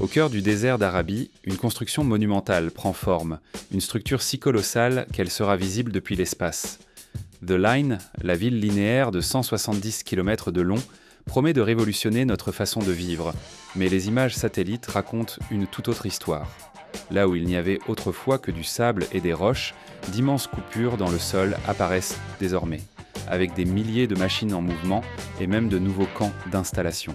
Au cœur du désert d'Arabie, une construction monumentale prend forme, une structure si colossale qu'elle sera visible depuis l'espace. The Line, la ville linéaire de 170 km de long, promet de révolutionner notre façon de vivre, mais les images satellites racontent une toute autre histoire. Là où il n'y avait autrefois que du sable et des roches, d'immenses coupures dans le sol apparaissent désormais, avec des milliers de machines en mouvement et même de nouveaux camps d'installation.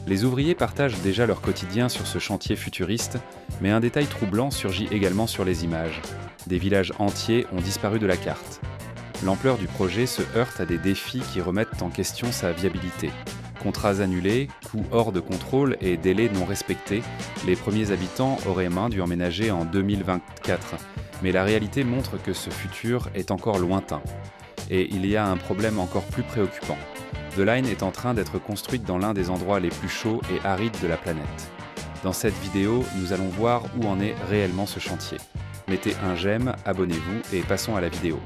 Les ouvriers partagent déjà leur quotidien sur ce chantier futuriste, mais un détail troublant surgit également sur les images. Des villages entiers ont disparu de la carte. L'ampleur du projet se heurte à des défis qui remettent en question sa viabilité. Contrats annulés, coûts hors de contrôle et délais non respectés, les premiers habitants auraient dû emménager en 2024. Mais la réalité montre que ce futur est encore lointain. Et il y a un problème encore plus préoccupant. The Line est en train d'être construite dans l'un des endroits les plus chauds et arides de la planète. Dans cette vidéo, nous allons voir où en est réellement ce chantier. Mettez un j'aime, abonnez-vous et passons à la vidéo.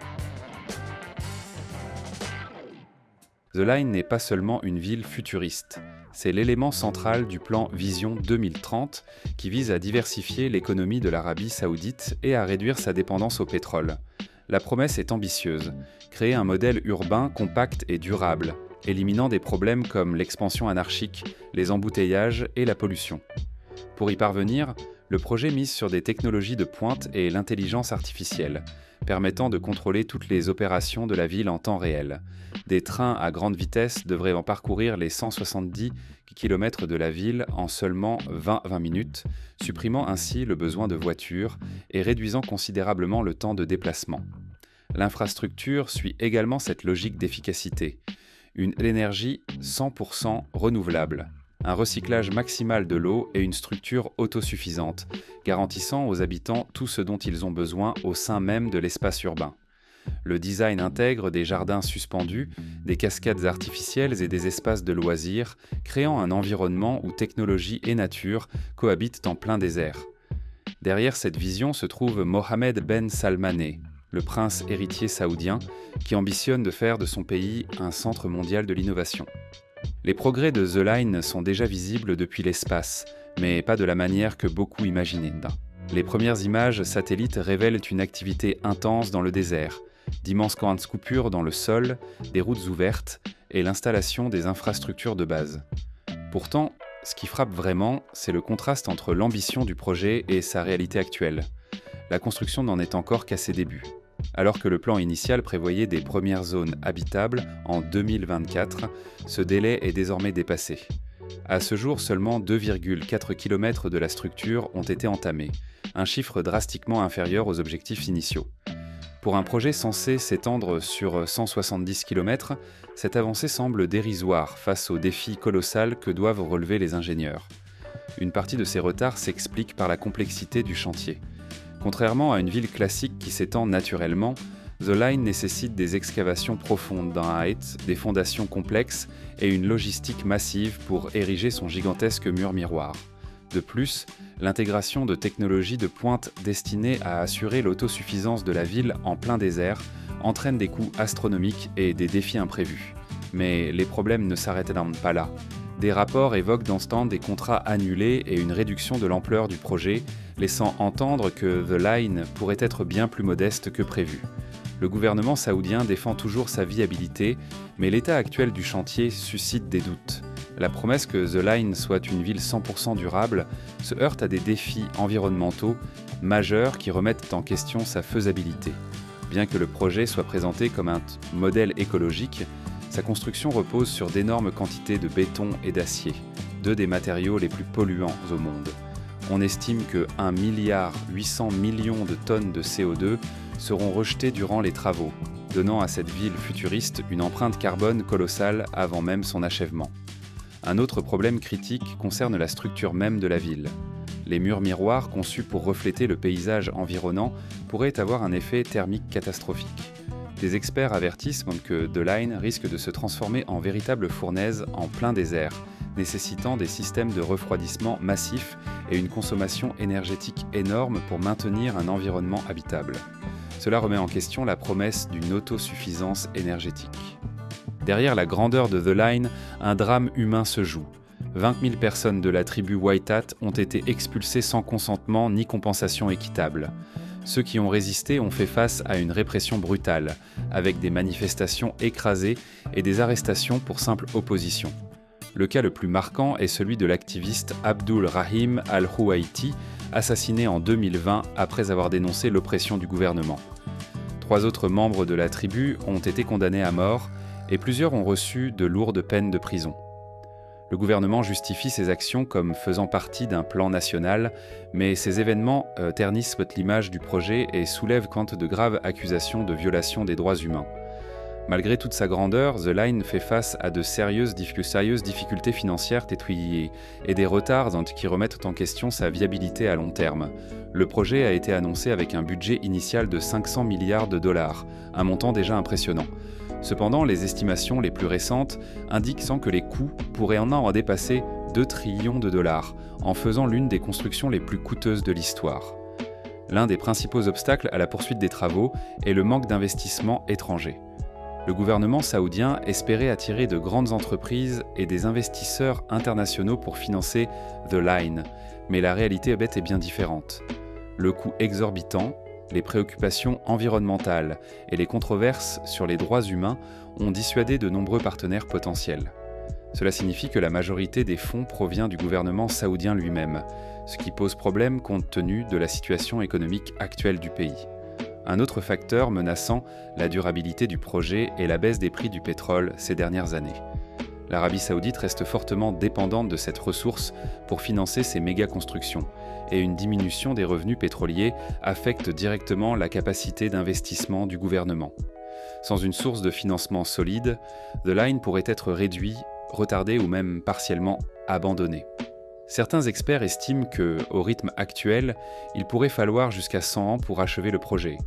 The Line n'est pas seulement une ville futuriste, c'est l'élément central du plan Vision 2030 qui vise à diversifier l'économie de l'Arabie Saoudite et à réduire sa dépendance au pétrole. La promesse est ambitieuse, créer un modèle urbain compact et durable, éliminant des problèmes comme l'expansion anarchique, les embouteillages et la pollution. Pour y parvenir, le projet mise sur des technologies de pointe et l'intelligence artificielle, permettant de contrôler toutes les opérations de la ville en temps réel. Des trains à grande vitesse devraient en parcourir les 170 km de la ville en seulement 20 minutes, supprimant ainsi le besoin de voitures et réduisant considérablement le temps de déplacement. L'infrastructure suit également cette logique d'efficacité. Une énergie 100% renouvelable, un recyclage maximal de l'eau et une structure autosuffisante, garantissant aux habitants tout ce dont ils ont besoin au sein même de l'espace urbain. Le design intègre des jardins suspendus, des cascades artificielles et des espaces de loisirs, créant un environnement où technologie et nature cohabitent en plein désert. Derrière cette vision se trouve Mohammed Ben Salmaneh, le prince héritier saoudien, qui ambitionne de faire de son pays un centre mondial de l'innovation. Les progrès de The Line sont déjà visibles depuis l'espace, mais pas de la manière que beaucoup imaginaient. Les premières images satellites révèlent une activité intense dans le désert, d'immenses coupures dans le sol, des routes ouvertes et l'installation des infrastructures de base. Pourtant, ce qui frappe vraiment, c'est le contraste entre l'ambition du projet et sa réalité actuelle. La construction n'en est encore qu'à ses débuts. Alors que le plan initial prévoyait des premières zones habitables en 2024, ce délai est désormais dépassé. À ce jour, seulement 2,4 km de la structure ont été entamés, un chiffre drastiquement inférieur aux objectifs initiaux. Pour un projet censé s'étendre sur 170 km, cette avancée semble dérisoire face au défi colossal que doivent relever les ingénieurs. Une partie de ces retards s'explique par la complexité du chantier. Contrairement à une ville classique qui s'étend naturellement, The Line nécessite des excavations profondes d'un height, des fondations complexes et une logistique massive pour ériger son gigantesque mur miroir. De plus, l'intégration de technologies de pointe destinées à assurer l'autosuffisance de la ville en plein désert entraîne des coûts astronomiques et des défis imprévus. Mais les problèmes ne s'arrêtent pas là. Des rapports évoquent dans ce temps des contrats annulés et une réduction de l'ampleur du projet, laissant entendre que The Line pourrait être bien plus modeste que prévu. Le gouvernement saoudien défend toujours sa viabilité, mais l'état actuel du chantier suscite des doutes. La promesse que The Line soit une ville 100% durable se heurte à des défis environnementaux majeurs qui remettent en question sa faisabilité. Bien que le projet soit présenté comme un modèle écologique, sa construction repose sur d'énormes quantités de béton et d'acier, deux des matériaux les plus polluants au monde. On estime que 1,8 milliard de tonnes de CO2 seront rejetées durant les travaux, donnant à cette ville futuriste une empreinte carbone colossale avant même son achèvement. Un autre problème critique concerne la structure même de la ville. Les murs miroirs conçus pour refléter le paysage environnant pourraient avoir un effet thermique catastrophique. Des experts avertissent que The Line risque de se transformer en véritable fournaise en plein désert, nécessitant des systèmes de refroidissement massifs et une consommation énergétique énorme pour maintenir un environnement habitable. Cela remet en question la promesse d'une autosuffisance énergétique. Derrière la grandeur de The Line, un drame humain se joue. 20 000 personnes de la tribu Waitat ont été expulsées sans consentement ni compensation équitable. Ceux qui ont résisté ont fait face à une répression brutale, avec des manifestations écrasées et des arrestations pour simple opposition. Le cas le plus marquant est celui de l'activiste Abdul Rahim al-Huwaiti, assassiné en 2020 après avoir dénoncé l'oppression du gouvernement. 3 autres membres de la tribu ont été condamnés à mort et plusieurs ont reçu de lourdes peines de prison. Le gouvernement justifie ces actions comme faisant partie d'un plan national, mais ces événements ternissent l'image du projet et soulèvent quant de graves accusations de violation des droits humains. Malgré toute sa grandeur, The Line fait face à de sérieuses difficultés financières et des retards qui remettent en question sa viabilité à long terme. Le projet a été annoncé avec un budget initial de 500 milliards de dollars, un montant déjà impressionnant. Cependant, les estimations les plus récentes indiquent que les coûts pourraient en dépasser 2 trillions de dollars, en faisant l'une des constructions les plus coûteuses de l'histoire. L'un des principaux obstacles à la poursuite des travaux est le manque d'investissements étrangers. Le gouvernement saoudien espérait attirer de grandes entreprises et des investisseurs internationaux pour financer The Line, mais la réalité est bien différente. Le coût exorbitant, les préoccupations environnementales et les controverses sur les droits humains ont dissuadé de nombreux partenaires potentiels. Cela signifie que la majorité des fonds provient du gouvernement saoudien lui-même, ce qui pose problème compte tenu de la situation économique actuelle du pays. Un autre facteur menaçant la durabilité du projet est la baisse des prix du pétrole ces dernières années. L'Arabie saoudite reste fortement dépendante de cette ressource pour financer ses méga-constructions, et une diminution des revenus pétroliers affecte directement la capacité d'investissement du gouvernement. Sans une source de financement solide, The Line pourrait être réduit, retardé ou même partiellement abandonné. Certains experts estiment que, au rythme actuel, il pourrait falloir jusqu'à 100 ans pour achever le projet.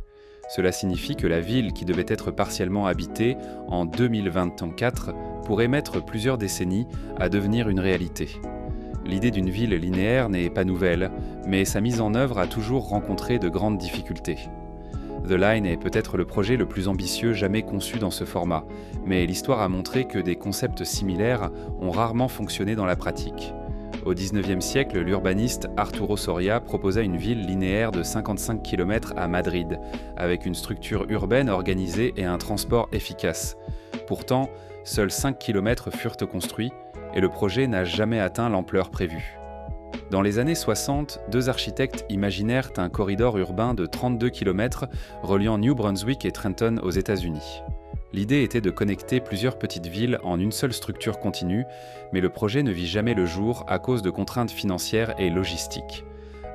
Cela signifie que la ville qui devait être partiellement habitée en 2024 pourrait mettre plusieurs décennies à devenir une réalité. L'idée d'une ville linéaire n'est pas nouvelle, mais sa mise en œuvre a toujours rencontré de grandes difficultés. The Line est peut-être le projet le plus ambitieux jamais conçu dans ce format, mais l'histoire a montré que des concepts similaires ont rarement fonctionné dans la pratique. Au XIXe siècle, l'urbaniste Arturo Soria proposa une ville linéaire de 55 km à Madrid, avec une structure urbaine organisée et un transport efficace. Pourtant, seuls 5 km furent construits, et le projet n'a jamais atteint l'ampleur prévue. Dans les années 60, 2 architectes imaginèrent un corridor urbain de 32 km reliant New Brunswick et Trenton aux États-Unis. L'idée était de connecter plusieurs petites villes en une seule structure continue, mais le projet ne vit jamais le jour à cause de contraintes financières et logistiques.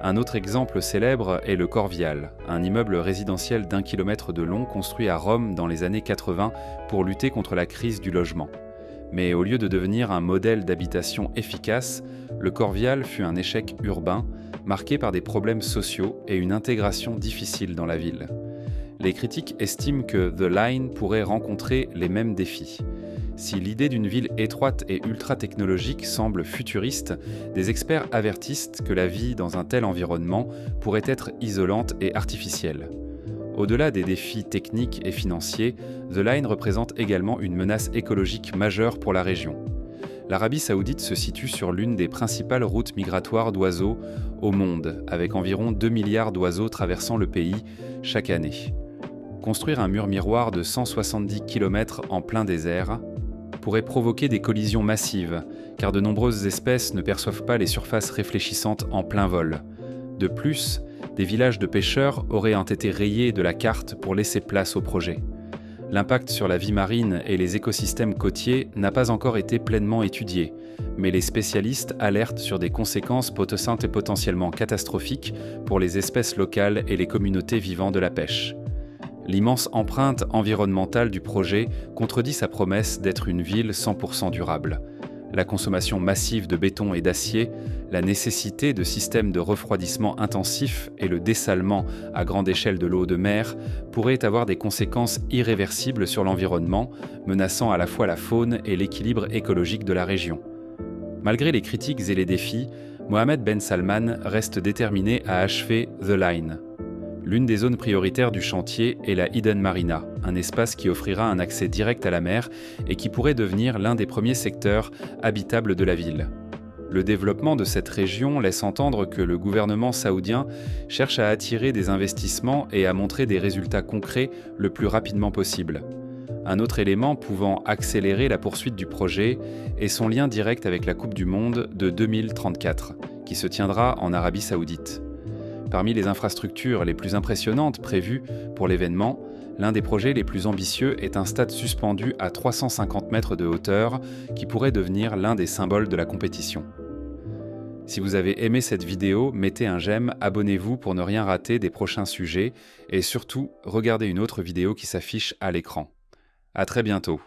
Un autre exemple célèbre est le Corviale, un immeuble résidentiel d'1 kilomètre de long construit à Rome dans les années 80 pour lutter contre la crise du logement. Mais au lieu de devenir un modèle d'habitation efficace, le Corviale fut un échec urbain, marqué par des problèmes sociaux et une intégration difficile dans la ville. Les critiques estiment que The Line pourrait rencontrer les mêmes défis. Si l'idée d'une ville étroite et ultra-technologique semble futuriste, des experts avertissent que la vie dans un tel environnement pourrait être isolante et artificielle. Au-delà des défis techniques et financiers, The Line représente également une menace écologique majeure pour la région. L'Arabie saoudite se situe sur l'une des principales routes migratoires d'oiseaux au monde, avec environ 2 milliards d'oiseaux traversant le pays chaque année. Construire un mur miroir de 170 km en plein désert pourrait provoquer des collisions massives, car de nombreuses espèces ne perçoivent pas les surfaces réfléchissantes en plein vol. De plus, des villages de pêcheurs auraient été rayés de la carte pour laisser place au projet. L'impact sur la vie marine et les écosystèmes côtiers n'a pas encore été pleinement étudié, mais les spécialistes alertent sur des conséquences potentiellement catastrophiques pour les espèces locales et les communautés vivant de la pêche. L'immense empreinte environnementale du projet contredit sa promesse d'être une ville 100% durable. La consommation massive de béton et d'acier, la nécessité de systèmes de refroidissement intensifs et le dessalement à grande échelle de l'eau de mer pourraient avoir des conséquences irréversibles sur l'environnement, menaçant à la fois la faune et l'équilibre écologique de la région. Malgré les critiques et les défis, Mohammed Ben Salman reste déterminé à achever The Line. L'une des zones prioritaires du chantier est la Eden Marina, un espace qui offrira un accès direct à la mer et qui pourrait devenir l'un des premiers secteurs habitables de la ville. Le développement de cette région laisse entendre que le gouvernement saoudien cherche à attirer des investissements et à montrer des résultats concrets le plus rapidement possible. Un autre élément pouvant accélérer la poursuite du projet est son lien direct avec la Coupe du Monde de 2034, qui se tiendra en Arabie Saoudite. Parmi les infrastructures les plus impressionnantes prévues pour l'événement, l'un des projets les plus ambitieux est un stade suspendu à 350 mètres de hauteur qui pourrait devenir l'un des symboles de la compétition. Si vous avez aimé cette vidéo, mettez un j'aime, abonnez-vous pour ne rien rater des prochains sujets et surtout, regardez une autre vidéo qui s'affiche à l'écran. À très bientôt.